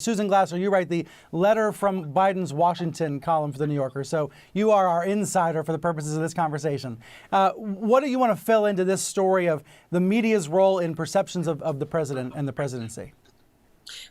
Susan Glasser, you write the Letter from Biden's Washington column for The New Yorker. So you are our insider for the purposes of this conversation. What do you want to fill into this story of the media's role in perceptions of the president and the presidency?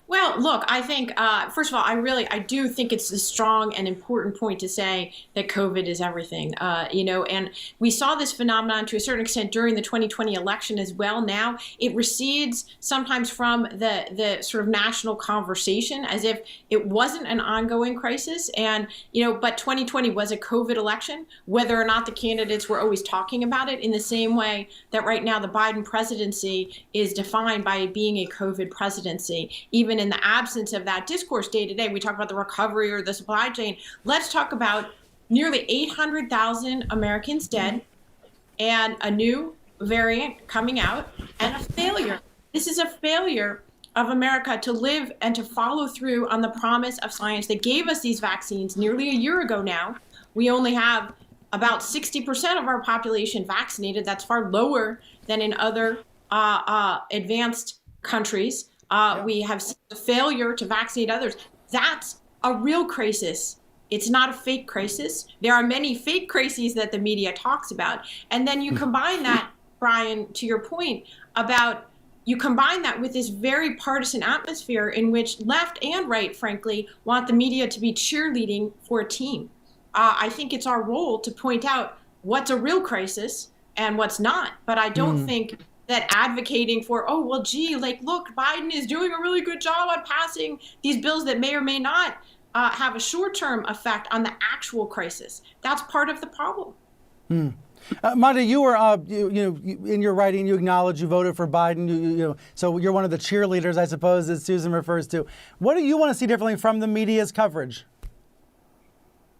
Well, look, I think, first of all, I do think it's a strong and important point to say that COVID is everything, and we saw this phenomenon to a certain extent during the 2020 election as well. Now it recedes sometimes from the sort of national conversation as if it wasn't an ongoing crisis. And, but 2020 was a COVID election, whether or not the candidates were always talking about it, in the same way that right now the Biden presidency is defined by it being a COVID presidency. Even in the absence of that discourse day to day, we talk about the recovery or the supply chain. Let's talk about nearly 800,000 Americans dead and a new variant coming out and a failure. This is a failure of America to live and to follow through on the promise of science that gave us these vaccines nearly a year ago now. We only have about 60% of our population vaccinated. That's far lower than in other advanced countries. We have seen a failure to vaccinate others. That's a real crisis. It's not a fake crisis. There are many fake crises that the media talks about. And then you combine that, Brian, to your point you combine that with this very partisan atmosphere in which left and right, frankly, want the media to be cheerleading for a team. I think it's our role to point out what's a real crisis and what's not. But I don't think that advocating for, look, Biden is doing a really good job on passing these bills that may or may not have a short-term effect on the actual crisis. That's part of the problem. Manda, you were, in your writing, you acknowledge you voted for Biden. So you're one of the cheerleaders, I suppose, as Susan refers to. What do you want to see differently from the media's coverage?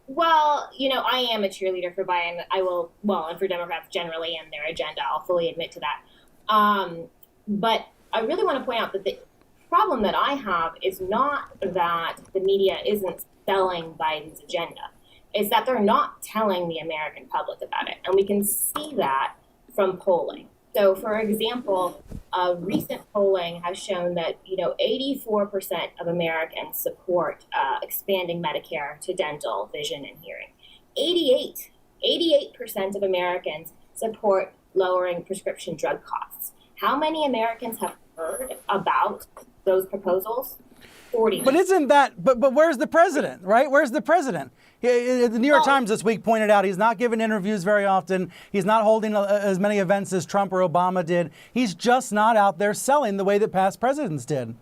Well, I am a cheerleader for Biden. And for Democrats generally and their agenda. I'll fully admit to that. But I really want to point out that the problem that I have is not that the media isn't selling Biden's agenda. It's that they're not telling the American public about it. And we can see that from polling. So, for example, recent polling has shown that, 84% of Americans support expanding Medicare to dental, vision, and hearing. 88% of Americans support lowering prescription drug costs. How many Americans have heard about those proposals? 40. But isn't that, but where's the president, right? Where's the president? The New York Times this week pointed out he's not giving interviews very often. He's not holding as many events as Trump or Obama did. He's just not out there selling the way that past presidents did.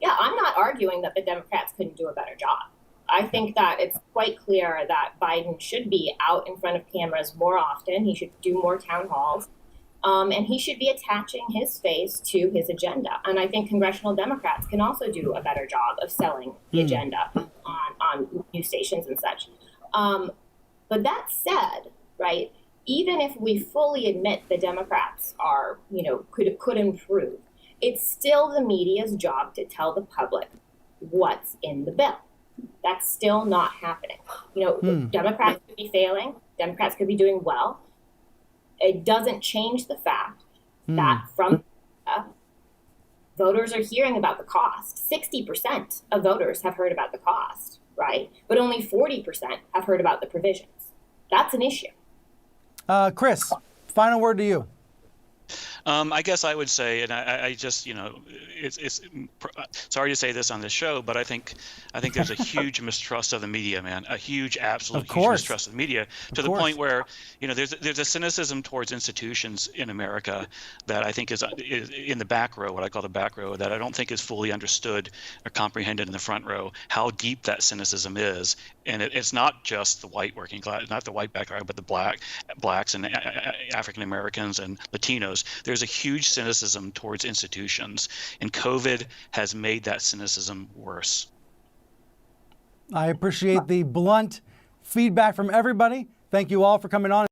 Yeah, I'm not arguing that the Democrats couldn't do a better job. I think that it's quite clear that Biden should be out in front of cameras more often. He should do more town halls. And he should be attaching his face to his agenda. And I think congressional Democrats can also do a better job of selling the agenda on news stations and such. But that said, right, even if we fully admit the Democrats are, could improve, it's still the media's job to tell the public what's in the bill. That's still not happening. Democrats could be failing. Democrats could be doing well. It doesn't change the fact that from voters are hearing about the cost. 60% of voters have heard about the cost, right? But only 40% have heard about the provisions. That's an issue. Chris, final word to you. I guess I would say, and I just, it's sorry to say this on this show, but I think there's a huge mistrust of the media, man, a huge, absolute huge mistrust of the media to the point where, there's a cynicism towards institutions in America that I think is in the back row, what I call the back row, that I don't think is fully understood or comprehended in the front row, how deep that cynicism is. And it's not just the white working class, not the white background, but the blacks and African Americans and Latinos. There's a huge cynicism towards institutions, and COVID has made that cynicism worse. I appreciate the blunt feedback from everybody. Thank you all for coming on.